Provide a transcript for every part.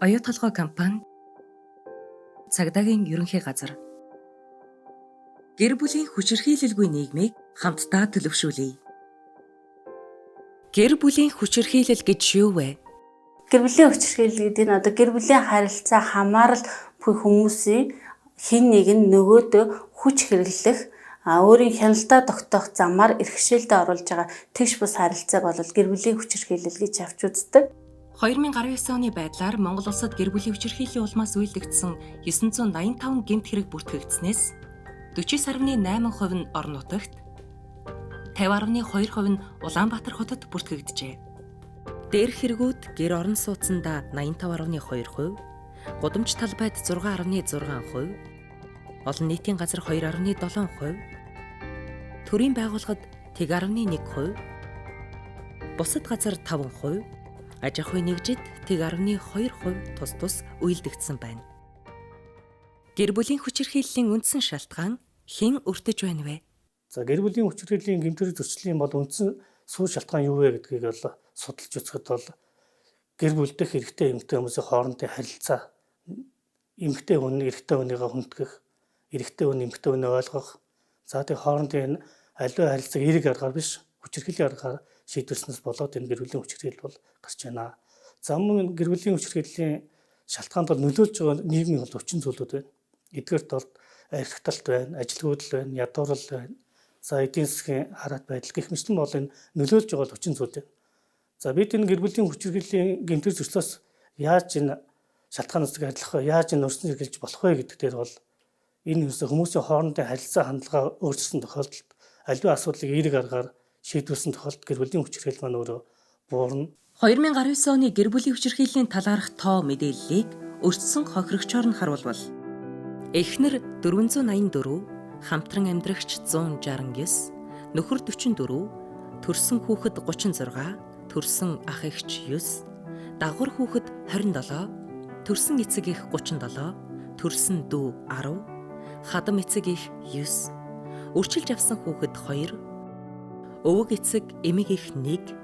Оюу толгой компани цагдаагийн ерөнхий газар гэр бүлийн хүчирхийлэлгүй нийгмийг хамтдаа төлөвшүүлье. Гэр бүлийн хүчирхийлэл гэж юу вэ? Гэр бүлийн хүчирхийлэл гэдэг нь одоо гэр бүлийн харилцаа хамаарал бүх хүмүүсийн хэн нэг нь нөгөөдөө хүч хэрэглэх өөрийн хяналтаа тогтоох замаар эрхшээлдээ оруулж байгаа тэгш бус харилцааг бол гэр бүлийн хүчирхийлэл гэж авч үздэг. 2019 оны байдлаар Монгол улсад гэр бүлийн хүчирхийллийн улмаас үйлдэгдсэн 985 гэмт хэрэг бүртгэгдснээс 49.8% нь орон нутагт, 50.2% нь Улаанбаатар хотод бүртгэгджээ. Дээрх хэрэгүүд гэр орон сууцанда 85.2%, гудамж талбайд 6.6%, олон нийтийн газар 2.7%, төрийн байгууллагад 1.1%, бусад газар 5%, аж ахуйн нэгжид 1.2% тус үйлдэгдсэн байна. Гэр бүлийн хүчирхийллийн үндсэн шалтгаан хэн өртөж байна вэ? За гэр бүлийн хүчирхийллийн гэмтэрэг зөрчлийн бол үндсэн сул шалтгаан юу вэ гэдгийг бол судалж үзэхэд бол гэр бүл дэх эрэгтэй эмэгтэй хүмүүсийн хоорондын харилцаа, эмэгтэй хүн эрэгтэй хүнийгээ хүндгэх, эрэгтэй хүн эмэгтэй хүнээ ойлгох, за тэг хоорондын аливаа харилцааг эерэг аргаар биш хүчирхийллийн аргаар шийдвэрснээс болоод энэ гэр бүлийн хүчирхийлэл бол гарч байна. За мөн гэр бүлийн хүчирхийллийн шалтгаанд бол нөлөөлж байгаа нийгмийн бол хүчин зүйлүүд байна. Эдгээрт бол архиталт байна, ажилгүйдэл байна, ядуурл байна. За эдийн засгийн хараат байдал гэх мэтлэн бол энэ нөлөөлж байгаа хүчин зүйл байна. За бид энэ гэр бүлийн хүчирхийллийн гэмтэр зөрчлөөс яаж энэ шалтгаанаас арилгах вэ? Яаж энэ өрсөн сэргийлж болох вэ гэдэг дээр бол энэ хүмүүсийн хоорондын харилцаа хандлага өөрчлөсөн тохиолдолд аливаа асуудлыг эерэг аргаар шийдвэрсэн тохиолдолд гэр бүлийн хүчирхийлэл маань өөрөө буурна. 2019 оны гэр бүлийн хүчирхийллийн талаарх тоо мэдээллийг өртсөн хохирогчоор нь харуулбал эхнэр 484, хамтран амьдрагч 169, нөхөр 44, төрсөн хүүхэд 36, төрсөн ах эгч 9, дагвар хүүхэд 27, төрсөн эцэг эх 37, төрсөн дүү 10, хадам эцэг эх 9, үрчилж авсан хүүхэд 2, өвөг эцэг эмэг эх 1,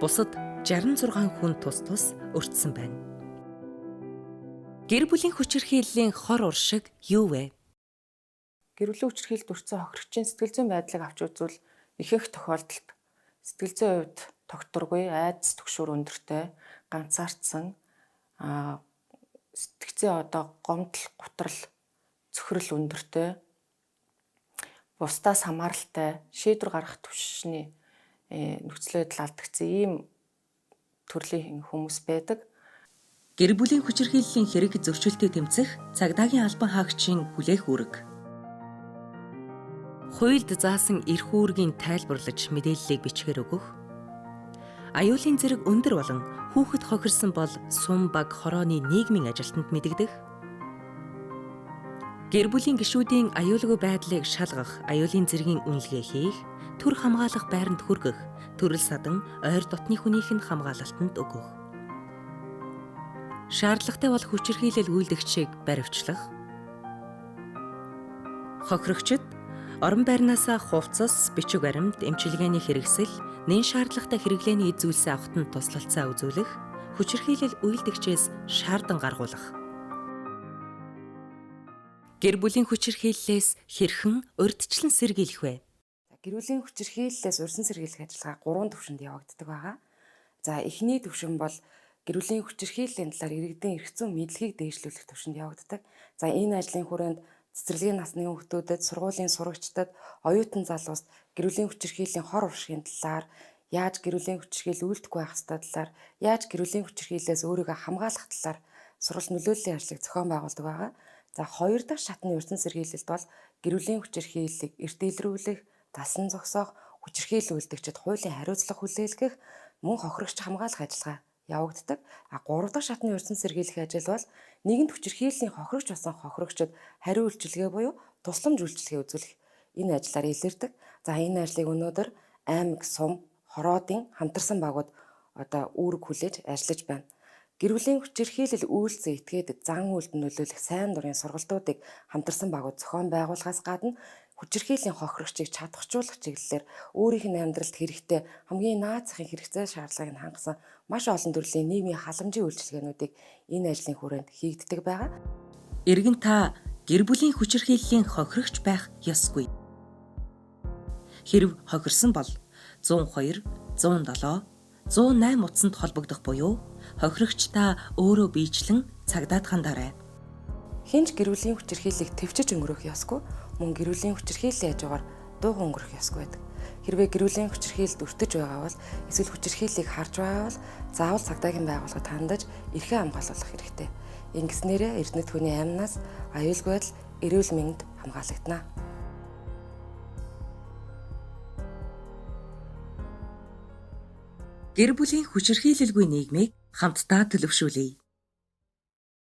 бусад 66 хүн тус өртсөн байна. Гэр бүлийн хүчирхийллийн хор уршиг юу вэ? Гэр бүлийн хүчирхийлэлд өртсөн хохирогчийн сэтгэл зүйн байдлыг авч үзвэл ихэнх тохиолдолд сэтгэл зүйн хувьд тогтворгүй, айдас түгшүүр өндөртэй, ганцаардсан, сэтгцийн гомдол, гутрал, цөхрөл өндөртэй, бусдаас хамааралтай, шийдвэр гаргах түвшний нөхцөл байдал алдагдсан ийм төрлийн хүмүүс байдаг. Гэр бүлийн хүчирхийллийн хэрэг зөрчилтөд тэмцэх цагдаагийн албан хаагчийн хүлээх үүрэг. Хуульд заасан эрх үүргийн тайлбарлаж мэдээллийг бичгээр өгөх. Аюулын зэрэг өндөр болон хүүхэд хохирсон бол сум баг хорооны нийгмийн ажилтнанд мэдэгдэх. Гэр бүлийн гишүүдийн аюулгүй байдлыг шалгах, аюулын зэргийн үнэлгээ хийх, төр хамгаалах байранд хүргэх, төрөл садан ойр дотны хүнийх нь хамгаалалтанд өгөх. Шаардлагатай бол хүчирхийлэл үйлдэгчийг баривчлах. Хохирогчид орон байрнаасаа хувцас, бичиг баримт, эмчилгээний хэрэгсэл, нэн шаардлагатай хэрэглээний эд зүйлсээ авахт нь туслалцаа үзүүлэх, хүчирхийлэл үйлдэгчээс шаардан гаргуулах. Гэр бүлийн хүчирхийллээс хэрхэн урьдчилан сэргийлэх вэ? Гэр бүлийн хүчирхийллээс урьдчилан сэргийлэх ажиллагаа 3 түвшинд явагддаг байгаа. За эхний түвшин бол гэр бүлийн хүчирхийллийн талаар иргэдийн эрх зүйн мэдлэгийг дээшлүүлэх түвшинд явагддаг. За энэ ажлын хүрээнд цэцэрлэгийн насны хүүхдүүдэд, сургуулийн сурагчдад, оюутан залуус гэр бүлийн хүчирхийллийн хор уршигын талаар, яаж гэр бүлийн хүчирхийлэл үйлдэхгүй байх ёстой талаар, яаж гэр бүлийн хүчирхийллээс өөрийгөө хамгаалах талаар сургалт нөлөөллийн ажлыг зохион байгуулдаг байгаа. За хоёр дахь шатны урьдчилан сэргийлэлд бол гэр бүлийн хүчирхийллийг эрт илрүүлэх, талсан зогсоох, хүчирхийлэл үйлдэгчид хуулийн хариуцлага хүлээлгэх, мөн хохирогч хамгаалах ажиллагаа явагддаг. 3 дахь шатны урьдчилан сэргийлэх ажил бол нийгэмд хүчирхийллийн хохирогч болсон хохирогчид хариу үйлчилгээ буюу тусламж үйлчилгээ үзүүлэх энэ ажлаар илэрдэг. За энэ ажлыг өнөөдөр аймаг, сум, хороодын хамтарсан багууд үүрэг хүлээж ажиллаж байна. Гэр бүлийн хүчирхийлэл үйлцэн этгээдэд зан үйлд нөлөөлөх сайн дурын сургалтуудыг хамтарсан багууд зохион байгуулахаас гадна хүчирхийллийн хохирогчийг чадахжуулах чиглэлээр өөрийнх нь амьдралд хэрэгтэй хамгийн наад захын хэрэгцээ шаардлагыг хангасан маш олон төрлийн нийгмийн халамжийн үйлчилгээнүүдийг энэ ажлын хүрээнд хийгддэг байгаа. Эргэн та гэр бүлийн хүчирхийллийн хохирогч байх ёсгүй. Хэрв хохирсон бол 102, 107, 108 утсанд холбогдох буюу хохирогчдаа өөрөө биечлэн цагдаад хандаарай. Хинч гэр бүлийн хүчирхийллийг төвчж өнгөрөх ёсгүй, мөн гэр бүлийн хүчирхийллийн хажуугаар дуухан өнгөрөх ёсгүй байдаг. Хэрвээ гэр бүлийн хүчирхийлэлд өртөж байгаа бол эсвэл хүчирхийллийг харж байгаа бол заавал цагдаагийн байгууллагад хандаж эрхээ хамгаалуулах хэрэгтэй. Ингэснээрээ эрдэнэт хүний амнаас аюулгүй байдал, эрүүл мэнд хамгаалагдана. Гэр бүлийн хүчирхийлэлгүй нийгмийг хамтдаа төлөвшүүлье.